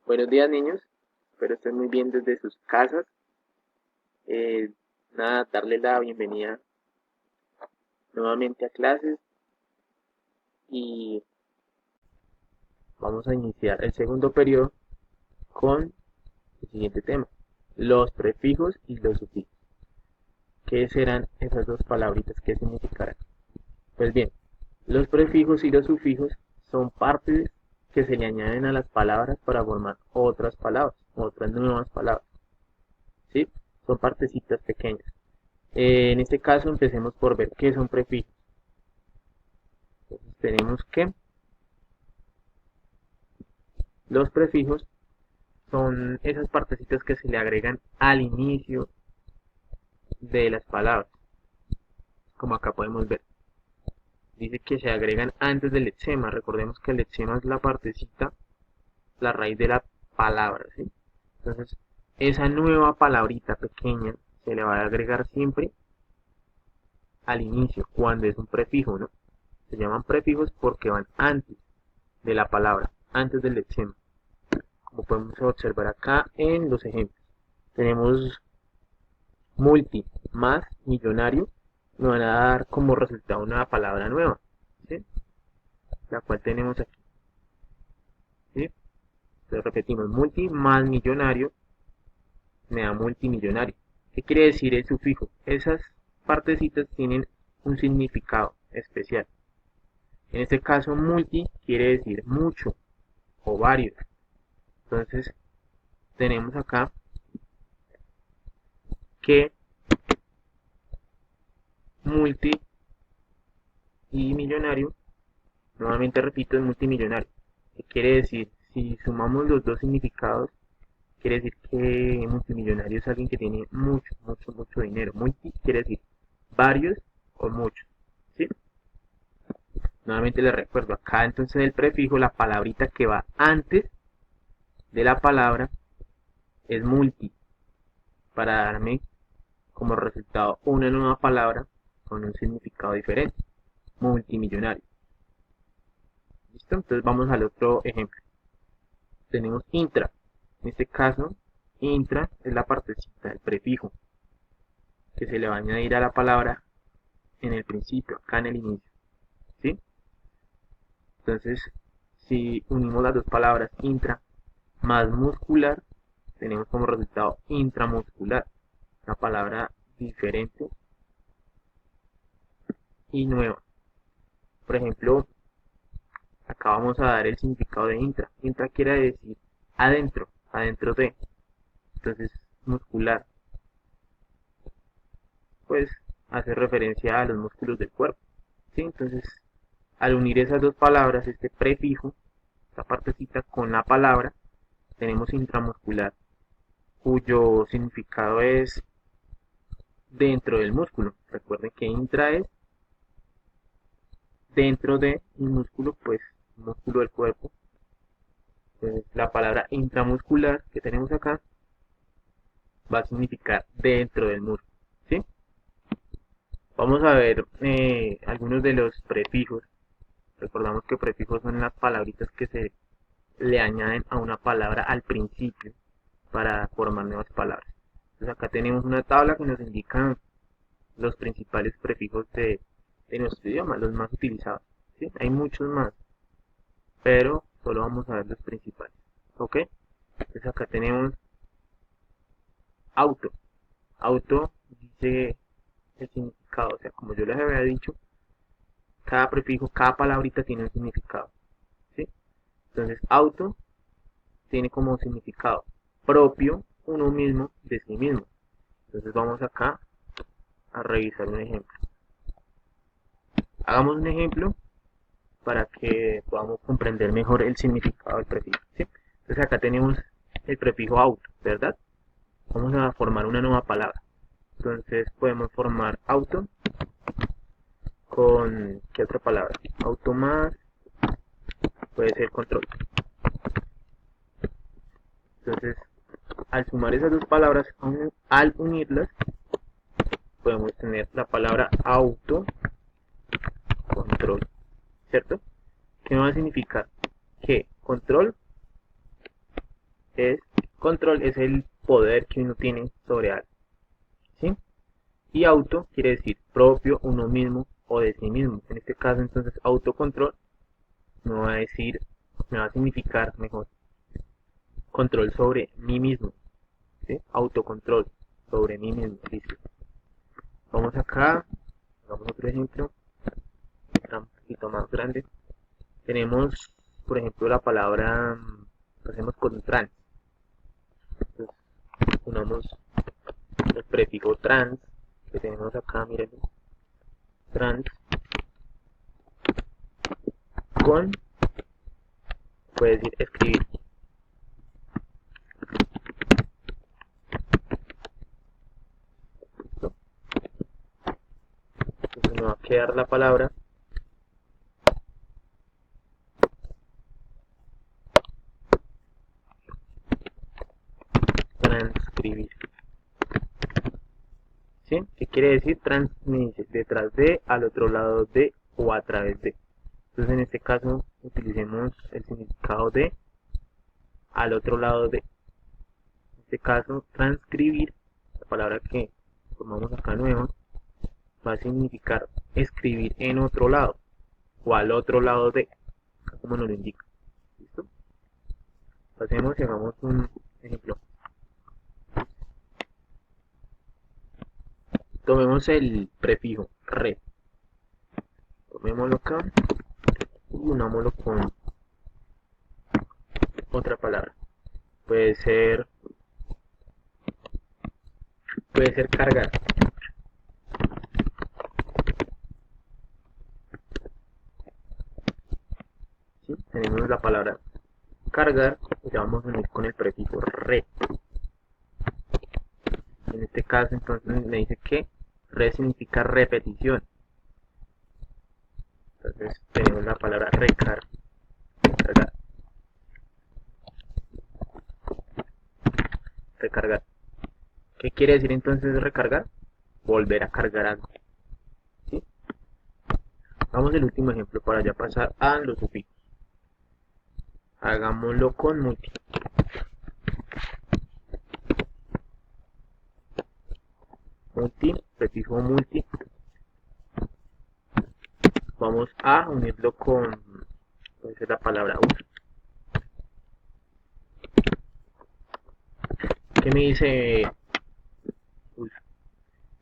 Buenos días, niños. Espero estén muy bien desde sus casas. Darles la bienvenida nuevamente a clases y vamos a iniciar el segundo periodo con el siguiente tema: los prefijos y los sufijos. ¿Qué serán esas dos palabritas? ¿Qué significarán? Pues bien, los prefijos y los sufijos son partes que se le añaden a las palabras para formar otras palabras, otras nuevas palabras. ¿Sí? Son partecitas pequeñas. En este caso empecemos por ver qué son prefijos. Entonces tenemos que los prefijos son esas partecitas que se le agregan al inicio de las palabras, como acá podemos ver. Dice que se agregan antes del lexema. Recordemos que el lexema es la partecita, la raíz de la palabra, ¿sí? Entonces, esa nueva palabrita pequeña se le va a agregar siempre al inicio, cuando es un prefijo, ¿no? Se llaman prefijos porque van antes de la palabra, antes del lexema, como podemos observar acá en los ejemplos. Tenemos multi más millonario, nos van a dar como resultado una palabra nueva, ¿sí? La cual tenemos aquí, ¿sí? Entonces repetimos, multi más millonario me da multimillonario. ¿Qué quiere decir el sufijo? Esas partecitas tienen un significado especial. En este caso, multi quiere decir mucho o varios. Entonces, tenemos acá que multi y millonario, nuevamente repito, es multimillonario. ¿Qué quiere decir? Si sumamos los dos significados, quiere decir que multimillonario es alguien que tiene mucho, mucho, mucho dinero. Multi quiere decir varios o muchos, ¿sí? Nuevamente les recuerdo, acá entonces el prefijo, la palabrita que va antes de la palabra es multi, para darme como resultado una nueva palabra con un significado diferente, multimillonario. ¿Listo? Entonces vamos al otro ejemplo. Tenemos intra. En este caso, intra es la partecita, el prefijo, que se le va a añadir a la palabra en el principio, acá en el inicio. ¿Sí? Entonces, si unimos las dos palabras intra más muscular, tenemos como resultado intramuscular, una palabra diferente y nueva. Por ejemplo, acá vamos a dar el significado de intra. Intra quiere decir adentro, adentro de. Entonces, muscular, pues hace referencia a los músculos del cuerpo. ¿Sí? Entonces, al unir esas dos palabras, este prefijo, esta partecita con la palabra, tenemos intramuscular, cuyo significado es dentro del músculo. Recuerden que intra es dentro de un músculo, pues músculo del cuerpo. Entonces, la palabra intramuscular que tenemos acá va a significar dentro del músculo, ¿sí? Vamos a ver algunos de los prefijos. Recordamos que prefijos son las palabritas que se le añaden a una palabra al principio para formar nuevas palabras. Entonces acá tenemos una tabla que nos indica los principales prefijos de nuestro idioma, los más utilizados. ¿Sí? Hay muchos más, pero solo vamos a ver los principales. ¿Ok? Entonces acá tenemos auto. Auto dice el significado, o sea, como yo les había dicho, cada prefijo, cada palabrita tiene un significado. ¿Sí? Entonces auto tiene como significado propio, uno mismo, de sí mismo. Entonces vamos acá a revisar un ejemplo. Hagamos un ejemplo para que podamos comprender mejor el significado del prefijo, ¿sí? Entonces acá tenemos el prefijo auto, ¿verdad? Vamos a formar una nueva palabra. Entonces podemos formar auto con, ¿qué otra palabra? Auto más, puede ser control. Entonces, al sumar esas dos palabras, al unirlas, podemos tener la palabra auto control, ¿cierto? ¿Qué va a significar? Que control es, control es el poder que uno tiene sobre algo, ¿sí? Y auto quiere decir propio, uno mismo o de sí mismo. En este caso entonces autocontrol me va a decir, me va a significar mejor control sobre mí mismo, ¿sí? Autocontrol sobre mí mismo, listo. Vamos acá, hagamos otro ejemplo, un poquito más grande. Tenemos, por ejemplo, la palabra, lo hacemos con trans. Entonces, unamos el prefijo trans que tenemos acá, miren, trans con, puede decir escribir. ¿Listo? Entonces me va a quedar la palabra transcribir. ¿Sí? ¿Qué quiere decir? Transmitir detrás de, al otro lado de o a través de. Entonces en este caso utilicemos el significado de al otro lado de. En este caso transcribir, la palabra que formamos acá nueva, va a significar escribir en otro lado o al otro lado de, como nos lo indica. ¿Listo? Pasemos y hagamos un ejemplo. Tomemos el prefijo re. Tomémoslo acá y unámoslo con otra palabra. Puede ser cargar. ¿Sí? Tenemos la palabra cargar y la vamos a unir con el prefijo re. En este caso entonces me dice que re significa repetición. Entonces tenemos la palabra recargar. Recargar. ¿Qué quiere decir entonces recargar? Volver a cargar algo. ¿Sí? Vamos al último ejemplo para ya pasar a los sufijos. Hagámoslo con multi. Multi, prefijo multi. Vamos a unirlo con, puede ser la palabra uso. ¿Qué me dice uso?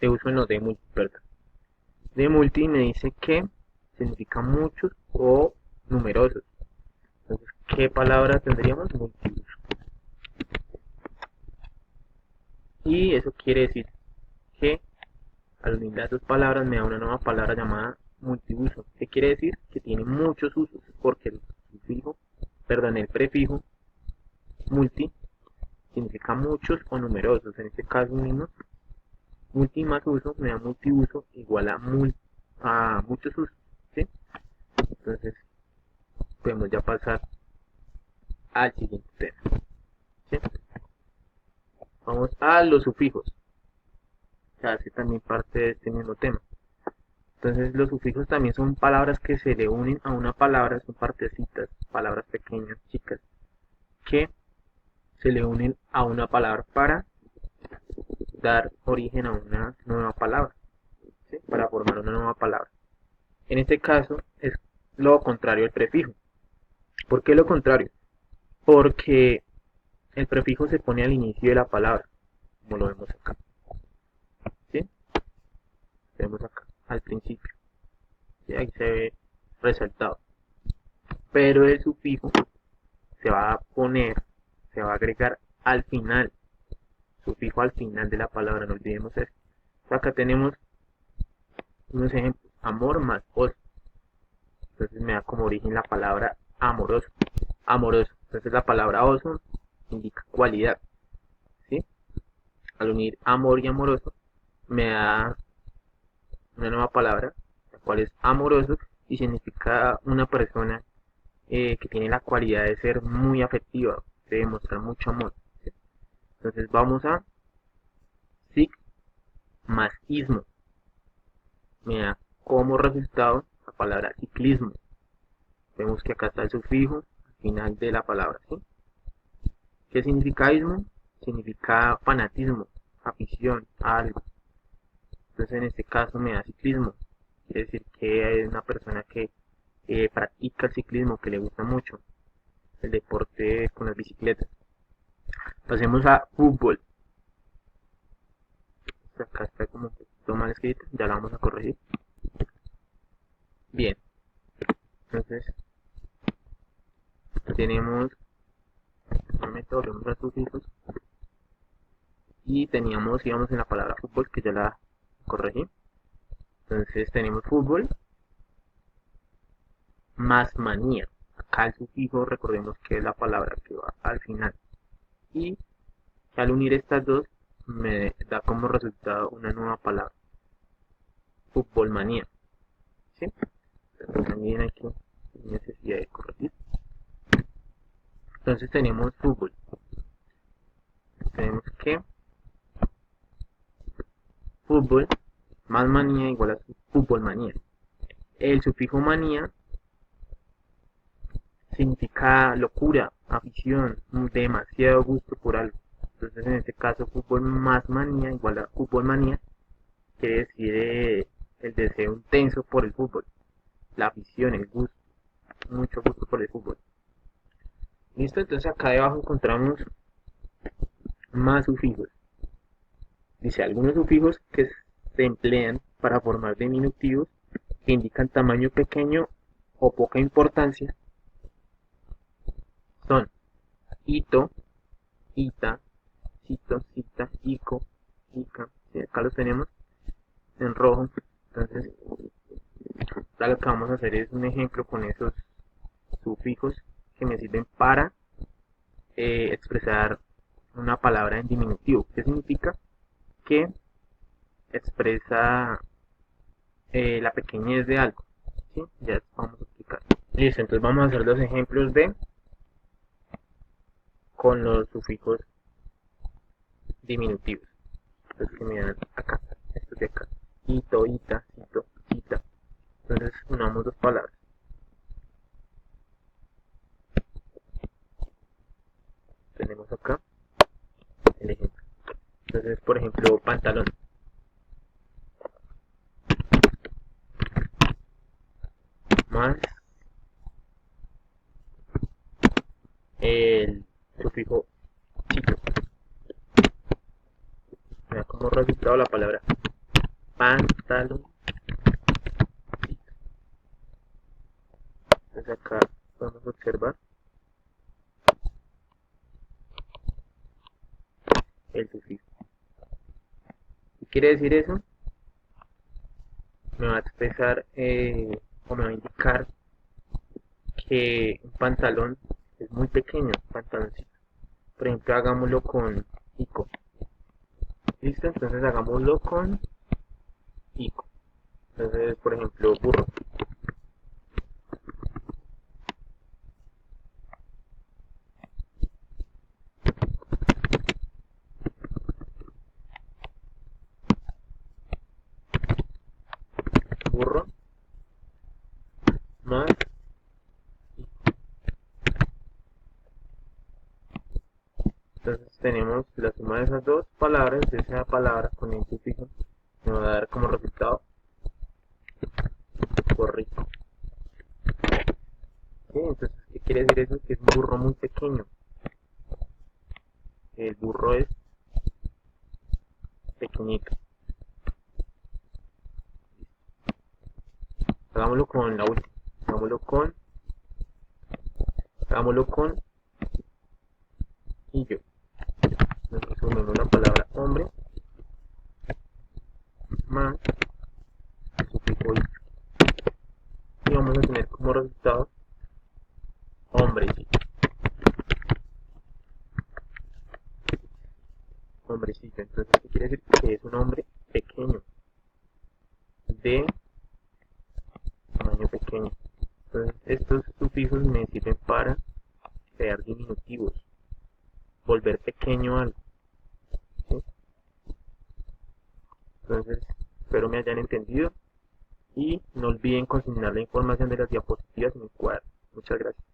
De uso no, de multi, perdón. De multi me dice que significa muchos o numerosos. Entonces, ¿qué palabra tendríamos? Multiuso. Y eso quiere decir que al unir las dos palabras me da una nueva palabra llamada multiuso. ¿Qué quiere decir? Que tiene muchos usos, porque el sufijo, perdón, el prefijo multi significa muchos o numerosos. En este caso unimos multi más uso me da multiuso igual a muchos usos, ¿sí? Entonces podemos ya pasar al siguiente tema, ¿sí? Vamos a los sufijos, que hace también parte de este mismo tema. Entonces los sufijos también son palabras que se le unen a una palabra, son partecitas, palabras pequeñas, chicas, que se le unen a una palabra para dar origen a una nueva palabra, ¿sí? Para formar una nueva palabra. En este caso es lo contrario al prefijo. ¿Por qué lo contrario? Porque el prefijo se pone al inicio de la palabra, como lo vemos acá. ¿Sí? Lo vemos acá, al principio. ¿Sí? Ahí se ve resaltado. Pero el sufijo se va a poner, se va a agregar al final. Sufijo al final de la palabra, no olvidemos eso. Acá tenemos unos ejemplos. Amor más oso. Entonces me da como origen la palabra amoroso. Amoroso. Entonces la palabra oso indica cualidad. ¿Sí? Al unir amor y amoroso me da una nueva palabra, la cual es amoroso y significa una persona que tiene la cualidad de ser muy afectiva, de demostrar mucho amor. ¿Sí? Entonces vamos a sig más ismo. Me da como resultado la palabra ciclismo. Vemos que acá está el sufijo al final de la palabra. ¿Sí? ¿Qué significa ismo? Significa fanatismo, afición a algo. Entonces en este caso me da ciclismo. Quiere decir que es una persona que practica el ciclismo, que le gusta mucho el deporte con las bicicletas. Pasemos a fútbol. Acá está como un poquito mal escrito, ya la vamos a corregir. Bien, entonces tenemos un método, volvemos a sufijos y íbamos en la palabra fútbol, que ya la corregí. Entonces tenemos fútbol más manía. Acá el sufijo, recordemos que es la palabra que va al final. Y al unir estas dos, me da como resultado una nueva palabra. Fútbol manía. ¿Sí? Entonces también aquí hay necesidad de corregir. Entonces tenemos fútbol. Tenemos que fútbol más manía igual a fútbol manía. El sufijo manía significa locura, afición, demasiado gusto por algo. Entonces en este caso fútbol más manía igual a fútbol manía quiere decir el deseo intenso por el fútbol, la afición, el gusto, mucho gusto por el fútbol. Listo, entonces acá debajo encontramos más sufijos. Dice algunos sufijos que se emplean para formar diminutivos que indican tamaño pequeño o poca importancia son ito, ita, cito, cita, ico, ica. ¿Sí? Acá los tenemos en rojo. Entonces, lo que vamos a hacer es un ejemplo con esos sufijos que me sirven para expresar una palabra en diminutivo. ¿Qué significa? Que expresa la pequeñez de algo. ¿Sí? Ya vamos a explicar. Listo, entonces vamos a hacer los ejemplos de con los sufijos diminutivos. Entonces que me dan acá, estos de acá. Ito, ita, cito, cita. Entonces unamos dos palabras. Tenemos acá el ejemplo. Entonces, por ejemplo, pantalón. Más el sufijo cito. Me da como resultado la palabra pantalón. Entonces acá podemos observar el sufijo. ¿Qué quiere decir eso? Me va a expresar o me va a indicar que un pantalón es muy pequeño, pantaloncito. Por ejemplo, hagámoslo con ico. ¿Listo? Entonces hagámoslo con ico. Entonces, por ejemplo, burro. Burro más ico. Entonces tenemos la suma de esas dos palabras, de esa palabra con el sufijo, me va a dar como resultado borrico. ¿Sí? Entonces, ¿qué quiere decir eso? Que es un burro muy pequeño. El burro es pequeñito. Hagámoslo con la última. Hagámoslo con y yo. Entonces sumemos la palabra hombre más el sufijo y. Y vamos a tener como resultado hombrecito. Hombrecito. Entonces, ¿qué quiere decir? Que es un hombre pequeño. De tamaño pequeño. Entonces, estos sufijos me sirven para crear diminutivos. Volver pequeño algo. ¿Sí? Entonces, espero me hayan entendido. Y no olviden consignar la información de las diapositivas en el cuadro. Muchas gracias.